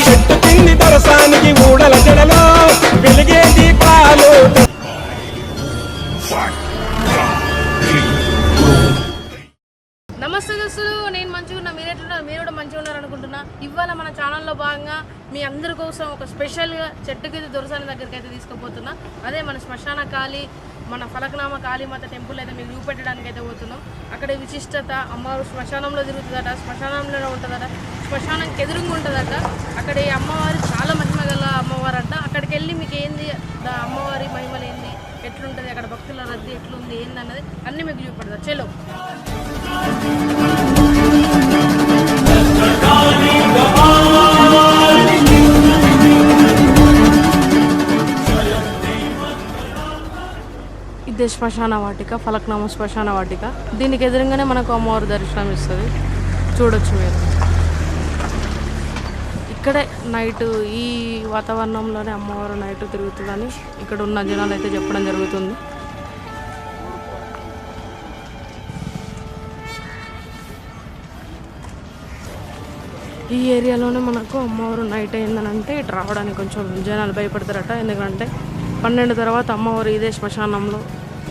చెట్టు కింది దొరసానికి ఊడల జడలో వెలిగే దీపాలు. నమస్తే దోస్తులు, నేను మంచిగా ఉన్నా. మీరు ఎట్లున్నారు? మీరు కూడా మంచిగా ఉన్నారు అనుకుంటున్నా. ఇవాళ మన ఛానల్లో భాగంగా మీ అందరి కోసం ఒక స్పెషల్గా చెట్టు కింద దొరసాని దగ్గరికి అయితే తీసుకుపోతున్నా. అదే మన శ్మశాన కాళీ, మన ఫలక్నామ కాళీమాత టెంపుల్ అయితే మీకు చూపెట్టడానికి అయితే పోతున్నాం. అక్కడ విశిష్టత, అమ్మవారు శ్మశానంలో తిరుగుతుందట, శ్మశానంలోనే ఉంటుందట, శ్మశానంకి ఎదురుగా ఉంటుందట. అక్కడ ఈ అమ్మవారు చాలా మహిమ గల అమ్మవారు అంట. అక్కడికి వెళ్ళి మీకు ఏంది అమ్మవారి మహిమలు ఏంది, ఎట్లుంటుంది, అక్కడ భక్తుల రద్దీ ఎట్లుంది, ఏంది అన్నది అన్నీ మీకు చూపెడతా. చలో ఇదే శ్మశాన వాటిక, ఫలక్నామ శ్మశాన వాటిక. దీనికి ఎదురుగానే మనకు అమ్మవారు దర్శనం ఇస్తుంది, చూడొచ్చు మీరు. ఇక్కడే నైట్ ఈ వాతావరణంలోనే అమ్మవారు నైట్ తిరుగుతుందని ఇక్కడ ఉన్న జనాలు అయితే చెప్పడం జరుగుతుంది. ఈ ఏరియాలోనే మనకు అమ్మవారు నైట్ అయిందనంటే ఇటు రావడానికి కొంచెం జనాలు భయపడతారట. ఎందుకంటే 12 తర్వాత అమ్మవారు ఇదే శ్మశానంలో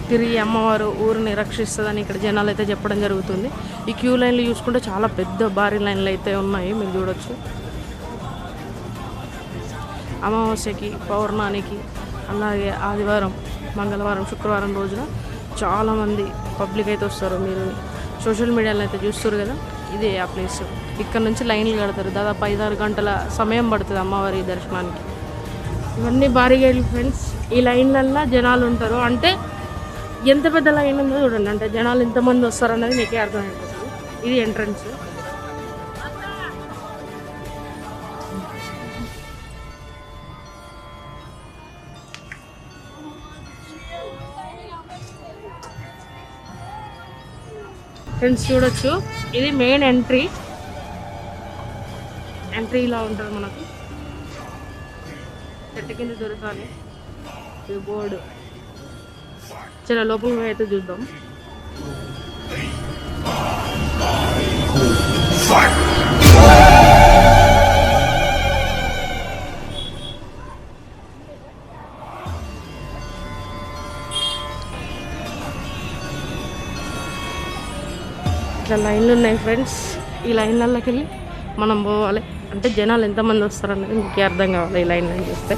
తిరిగి అమ్మవారు ఊరిని రక్షిస్తుందని ఇక్కడ జనాలు అయితే చెప్పడం జరుగుతుంది. ఈ క్యూ లైన్లు చూసుకుంటే చాలా పెద్ద భారీ లైన్లు అయితే ఉన్నాయి, మీరు చూడొచ్చు. అమావాస్యకి, పౌర్ణానికి, అలాగే ఆదివారం, మంగళవారం, శుక్రవారం రోజున చాలామంది పబ్లిక్ అయితే వస్తారు. మీరు సోషల్ మీడియాలో అయితే చూస్తారు కదా, ఇదే ఆ ప్లేస్. ఇక్కడ నుంచి లైన్లు కడతారు, దాదాపు 5-6 గంటల సమయం పడుతుంది అమ్మవారి దర్శనానికి. ఇవన్నీ భారీగా ఫ్రెండ్స్. ఈ లైన్లల్లో జనాలు ఉంటారు, అంటే ఎంత పెద్ద లైన్ ఉందో చూడండి. అంటే జనాలు ఎంతమంది వస్తారన్నది మీకే అర్థమైపోతుంది. ఇది ఎంట్రన్స్. ఫ్రెండ్స్ చూడొచ్చు, ఇది మెయిన్ ఎంట్రీ. ఇలా ఉంటుంది మనకు. చెట్టు కింద దొరకాలి ఈ బోర్డు. చాలా లోపల అయితే చూద్దాం. ఇట్లా లైన్లు ఉన్నాయి ఫ్రెండ్స్. ఈ లైన్లలోకి వెళ్ళి మనం పోవాలి. అంటే జనాలు ఎంతమంది వస్తారనేది మీకు అర్థం కావాలి ఈ లైన్లో చూస్తే.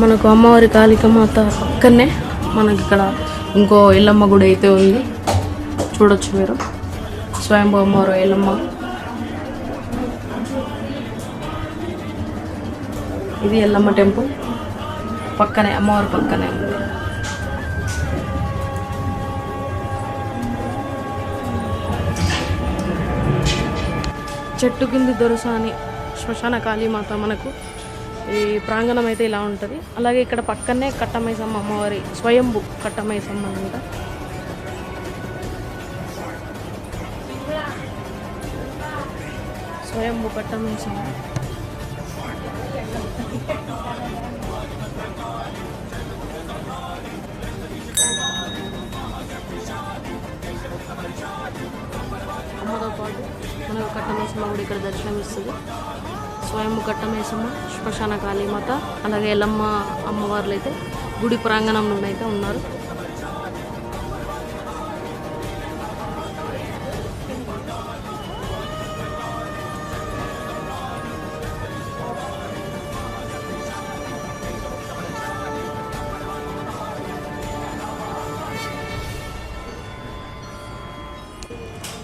మనకు అమ్మవారి కాళికామాత పక్కనే మనకి ఇక్కడ ఇంకో ఎల్లమ్మ గుడి అయితే ఉంది, చూడొచ్చు మీరు. స్వయంభూ అమ్మవారు ఎల్లమ్మ. ఇది ఎల్లమ్మ టెంపుల్ పక్కనే, అమ్మవారి పక్కనే ఉంది. చెట్టు కింది దొరసాని శ్మశాన కాళీమాత మనకు ఈ ప్రాంగణం అయితే ఇలా ఉంటుంది. అలాగే ఇక్కడ పక్కనే కట్టమైసమ్మ అమ్మవారి స్వయంభూ కట్టమైసమ్మ అంట. స్వయంభూ కట్టమైసమ్మ. అమ్మతో పాటు మనకు కట్టమైసమ్మ కూడా ఇక్కడ దర్శనం ఇస్తుంది. స్వయంభూ కట్టమైసమ్మ, శ్మశాన కాళీమాత, అలాగే ఎల్లమ్మ అమ్మవార్లు అయితే గుడి ప్రాంగణంలో అయితే ఉన్నారు.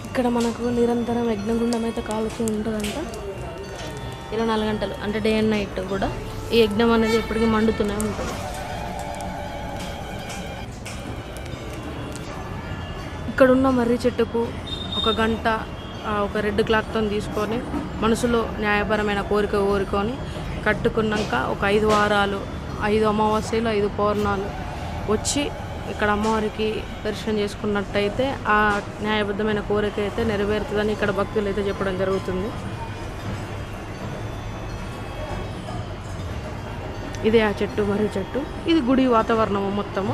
ఇక్కడ మనకు నిరంతరం యజ్ఞగుండం అయితే కాలుతూ ఉంటుందంట 24 గంటలు, అంటే డే అండ్ నైట్ కూడా ఈ యజ్ఞం అనేది ఎప్పటికీ మండుతూనే ఉంటుంది. ఇక్కడున్న మర్రి చెట్టుకు ఒక గంట ఒక రెడ్ క్లాత్తో తీసుకొని మనసులో న్యాయపరమైన కోరిక కోరుకొని కట్టుకున్నాక ఒక 5 వారాలు, 5 అమావాస్యలు, 5 పౌర్ణాలు వచ్చి ఇక్కడ అమ్మవారికి దర్శనం చేసుకున్నట్టయితే ఆ న్యాయబద్ధమైన కోరిక అయితే నెరవేరుతుందని ఇక్కడ భక్తులు అయితే చెప్పడం జరుగుతుంది. ఇదే ఆ చెట్టు, మర్రి చెట్టు. ఇది గుడి వాతావరణము మొత్తము.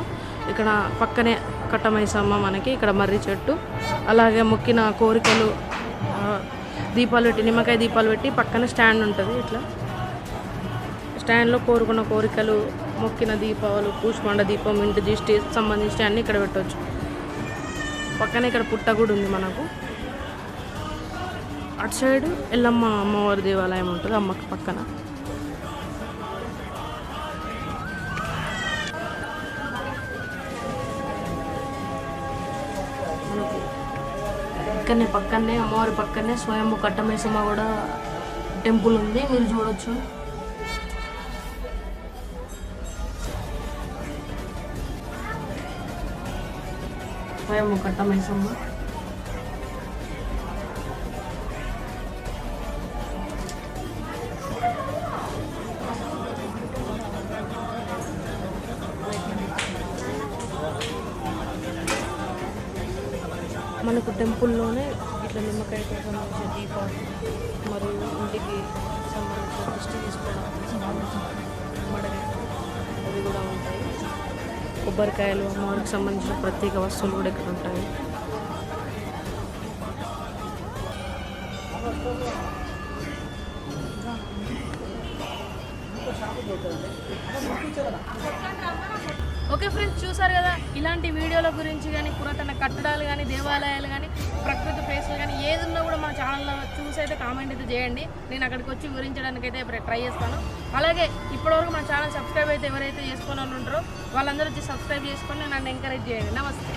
ఇక్కడ పక్కనే కట్టమైసమ్మ మనకి, ఇక్కడ మర్రి చెట్టు. అలాగే మొక్కిన కోరికలు దీపాలు పెట్టి, నిమ్మకాయ దీపాలు పెట్టి పక్కన స్టాండ్ ఉంటుంది. ఇట్లా స్టాండ్లో కోరుకున్న కోరికలు, మొక్కిన దీపాలు, కూష్మాండ దీపం, ఇంటి దిష్టి సంబంధించి అన్నీ ఇక్కడ పెట్టవచ్చు. పక్కనే ఇక్కడ పుట్ట కూడా ఉంది మనకు. అటు సైడ్ ఎల్లమ్మ అమ్మవారి దేవాలయం ఉంటుంది అమ్మకి పక్కన. ఇక్కడనే పక్కనే అమ్మవారి పక్కనే స్వయంభూ కట్టమైసమ్మ కూడా టెంపుల్ ఉంది, మీరు చూడొచ్చు. స్వయంభూ కట్టమైసమ్మ. మనకు టెంపుల్లోనే ఇట్లా నిమ్మకాయతో సంబంధించిన దీపాలు మరియు ఇంటికి సంబంధించిన దృష్టి తీసుకోవడానికి సంబంధించిన మడగ అవి కూడా ఉంటాయి. కొబ్బరికాయలు, అమ్మవారికి సంబంధించిన ప్రత్యేక వస్తువులు కూడా ఇక్కడ ఉంటాయి. ఓకే ఫ్రెండ్స్, చూసారు కదా ఇలాంటి వీడియోల గురించి కానీ, పురాతన కట్టడాలు కానీ, దేవాలయాలు కానీ, ప్రకృతి ప్లేసులు కానీ ఏది ఉన్నా కూడా మన ఛానల్లో చూసి అయితే కామెంట్ అయితే చేయండి. నేను అక్కడికి వచ్చి వివరించడానికి అయితే ట్రై చేస్తాను. అలాగే ఇప్పటివరకు మన ఛానల్ సబ్స్క్రైబ్ అయితే ఎవరైతే చేసుకొని ఉంటారో వాళ్ళందరూ వచ్చి సబ్స్క్రైబ్ చేసుకొని నన్ను ఎంకరేజ్ చేయండి. నమస్తే.